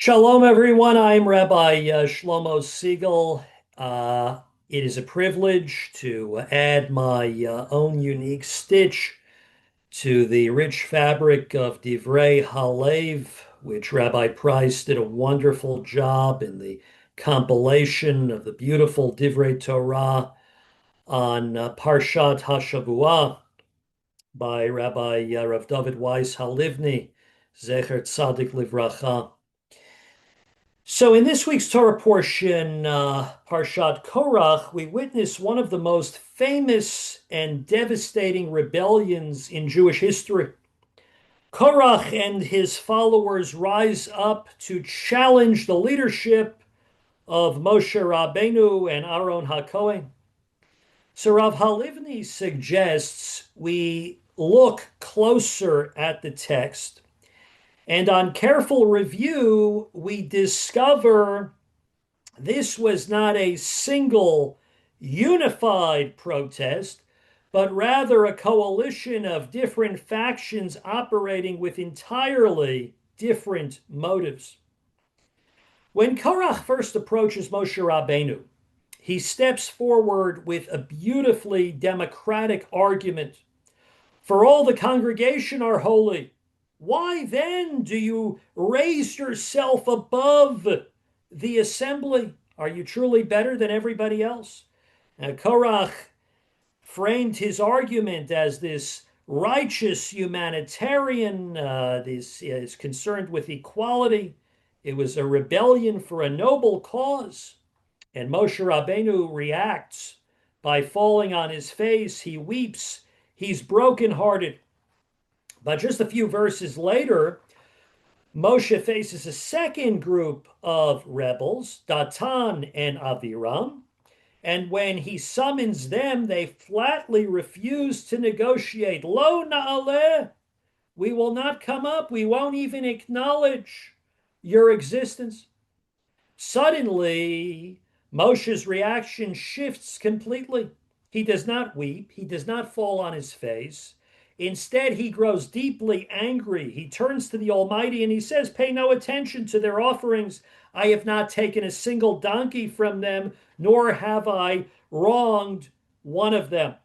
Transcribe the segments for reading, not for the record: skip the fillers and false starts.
Shalom, everyone. I'm Rabbi Shlomo Segal. It is a privilege to add my own unique stitch to the rich fabric of Divrei Halev, which Rabbi Price did a wonderful job in the compilation of the beautiful Divrei Torah on Parshat HaShavua by Rabbi Rav David Weiss Halivni, Zecher Tzadik Livracha. So in this week's Torah portion, Parshat Korah, we witness one of the most famous and devastating rebellions in Jewish history. Korah and his followers rise up to challenge the leadership of Moshe Rabbeinu and Aaron HaKohen. So Rav Halivni suggests we look closer at the text, and on careful review, we discover this was not a single unified protest, but rather a coalition of different factions operating with entirely different motives. When Korah first approaches Moshe Rabbeinu, he steps forward with a beautifully democratic argument. For all the congregation are holy. Why then do you raise yourself above the assembly? Are you truly better than everybody else? Now, Korach framed his argument as this righteous humanitarian, this is concerned with equality. It was a rebellion for a noble cause. And Moshe Rabbeinu reacts by falling on his face. He weeps. He's brokenhearted. But just a few verses later, Moshe faces a second group of rebels, Datan and Aviram, and when he summons them, they flatly refuse to negotiate. Lo na'aleh, we will not come up, we won't even acknowledge your existence. Suddenly, Moshe's reaction shifts completely. He does not weep, he does not fall on his face. Instead, he grows deeply angry. He turns to the Almighty and he says, "Pay no attention to their offerings. I have not taken a single donkey from them, nor have I wronged one of them."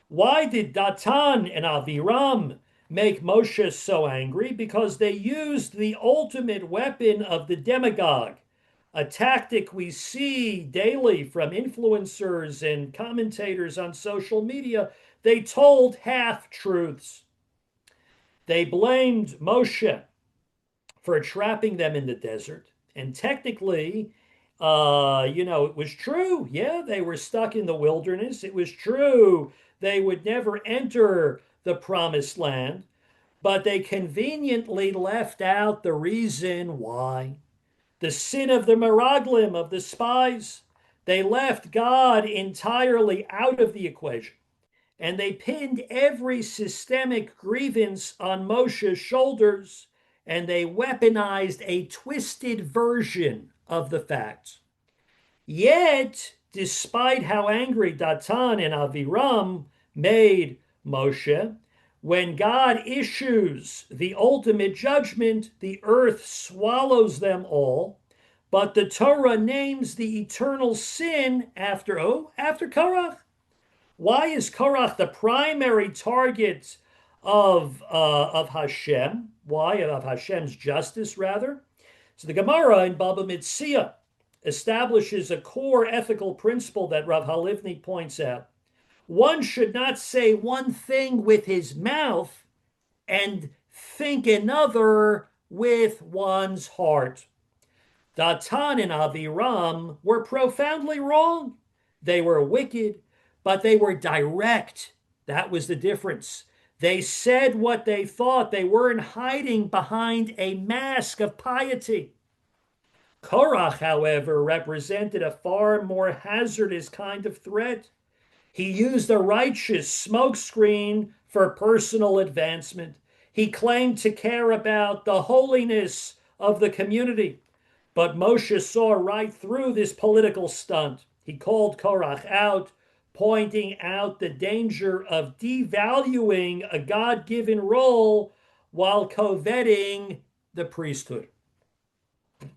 Why did Datan and Aviram make Moshe so angry? Because they used the ultimate weapon of the demagogue, a tactic we see daily from influencers and commentators on social media. They told half-truths. They blamed Moshe for trapping them in the desert. And technically, it was true. Yeah, they were stuck in the wilderness. It was true they would never enter the promised land. But they conveniently left out the reason why. The sin of the Meraglim, of the spies. They left God entirely out of the equation. And they pinned every systemic grievance on Moshe's shoulders, and they weaponized a twisted version of the facts. Yet, despite how angry Datan and Aviram made Moshe, when God issues the ultimate judgment, the earth swallows them all. But the Torah names the eternal sin after Korah. Why is Korach the primary target of Hashem? Why? Of Hashem's justice, rather? So the Gemara in Baba Metzia establishes a core ethical principle that Rav Halivni points out. One should not say one thing with his mouth and think another with one's heart. Datan and Aviram were profoundly wrong. They were wicked, but they were direct. That was the difference. They said what they thought. They weren't hiding behind a mask of piety. Korach, however, represented a far more hazardous kind of threat. He used a righteous smokescreen for personal advancement. He claimed to care about the holiness of the community. But Moshe saw right through this political stunt. He called Korach out, pointing out the danger of devaluing a God-given role while coveting the priesthood.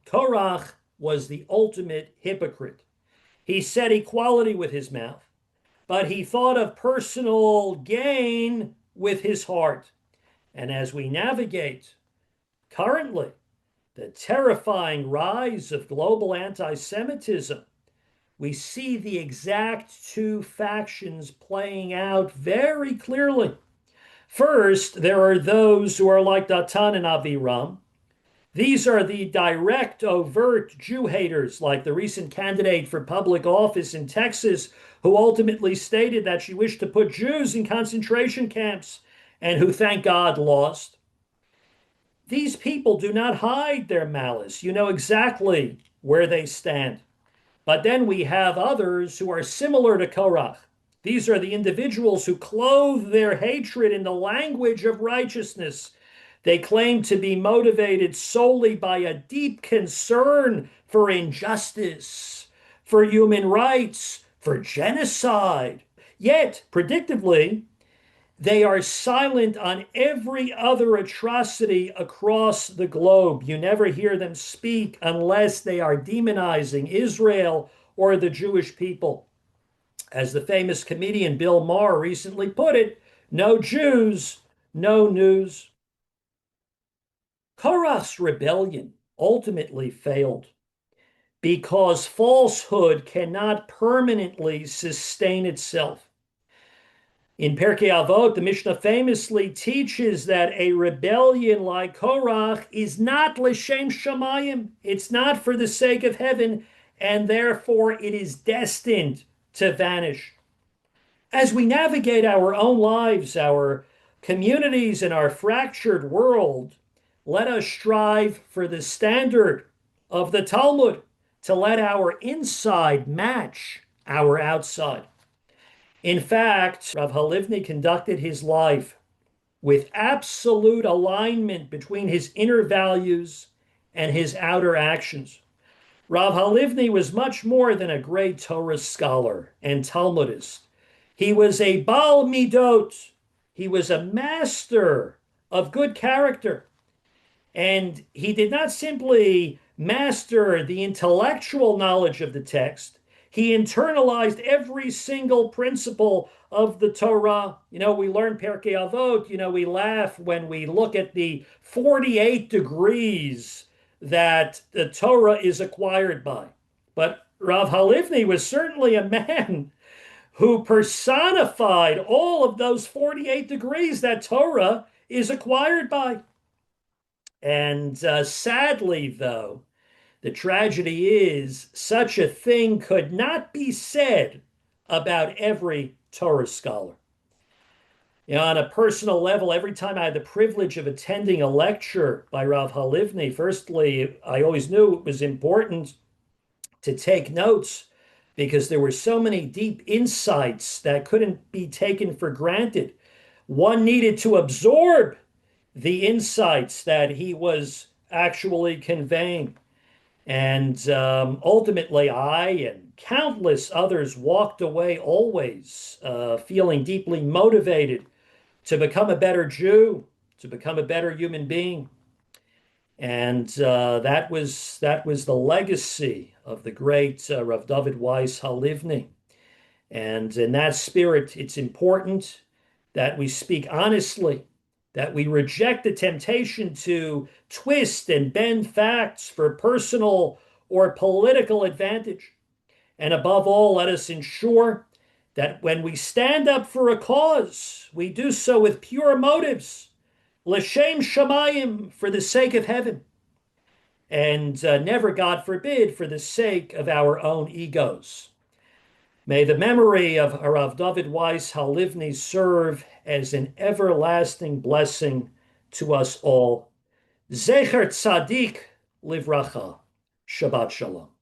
Korach was the ultimate hypocrite. He said equality with his mouth, but he thought of personal gain with his heart. And as we navigate currently the terrifying rise of global anti Semitism, we see the exact two factions playing out very clearly. First, there are those who are like Datan and Aviram. These are the direct, overt Jew haters, like the recent candidate for public office in Texas, who ultimately stated that she wished to put Jews in concentration camps and who, thank God, lost. These people do not hide their malice. You know exactly where they stand. But then we have others who are similar to Korach. These are the individuals who clothe their hatred in the language of righteousness. They claim to be motivated solely by a deep concern for injustice, for human rights, for genocide. Yet, predictably, they are silent on every other atrocity across the globe. You never hear them speak unless they are demonizing Israel or the Jewish people. As the famous comedian Bill Maher recently put it, no Jews, no news. Korach's rebellion ultimately failed because falsehood cannot permanently sustain itself. In Pirkei Avot, the Mishnah famously teaches that a rebellion like Korach is not l'shem shamayim. It's not for the sake of heaven, and therefore it is destined to vanish. As we navigate our own lives, our communities, and our fractured world, let us strive for the standard of the Talmud to let our inside match our outside. In fact, Rav Halivni conducted his life with absolute alignment between his inner values and his outer actions. Rav Halivni was much more than a great Torah scholar and Talmudist. He was a Baal Midot. He was a master of good character. And he did not simply master the intellectual knowledge of the text. He internalized every single principle of the Torah. You know, we learn Pirkei Avot, we laugh when we look at the 48 degrees that the Torah is acquired by. But Rav Halivni was certainly a man who personified all of those 48 degrees that Torah is acquired by. And sadly, though, the tragedy is such a thing could not be said about every Torah scholar. On a personal level, every time I had the privilege of attending a lecture by Rav Halivni, firstly, I always knew it was important to take notes because there were so many deep insights that couldn't be taken for granted. One needed to absorb the insights that he was actually conveying. And ultimately, I and countless others walked away always feeling deeply motivated to become a better Jew, to become a better human being. And that was the legacy of the great Rav David Weiss Halivni. And in that spirit, it's important that we speak honestly, that we reject the temptation to twist and bend facts for personal or political advantage. And above all, let us ensure that when we stand up for a cause, we do so with pure motives, l'shem shamayim, for the sake of heaven, and never, God forbid, for the sake of our own egos. May the memory of Rav David Weiss Halivni serve as an everlasting blessing to us all. Zecher Tzadik Livracha. Shabbat Shalom.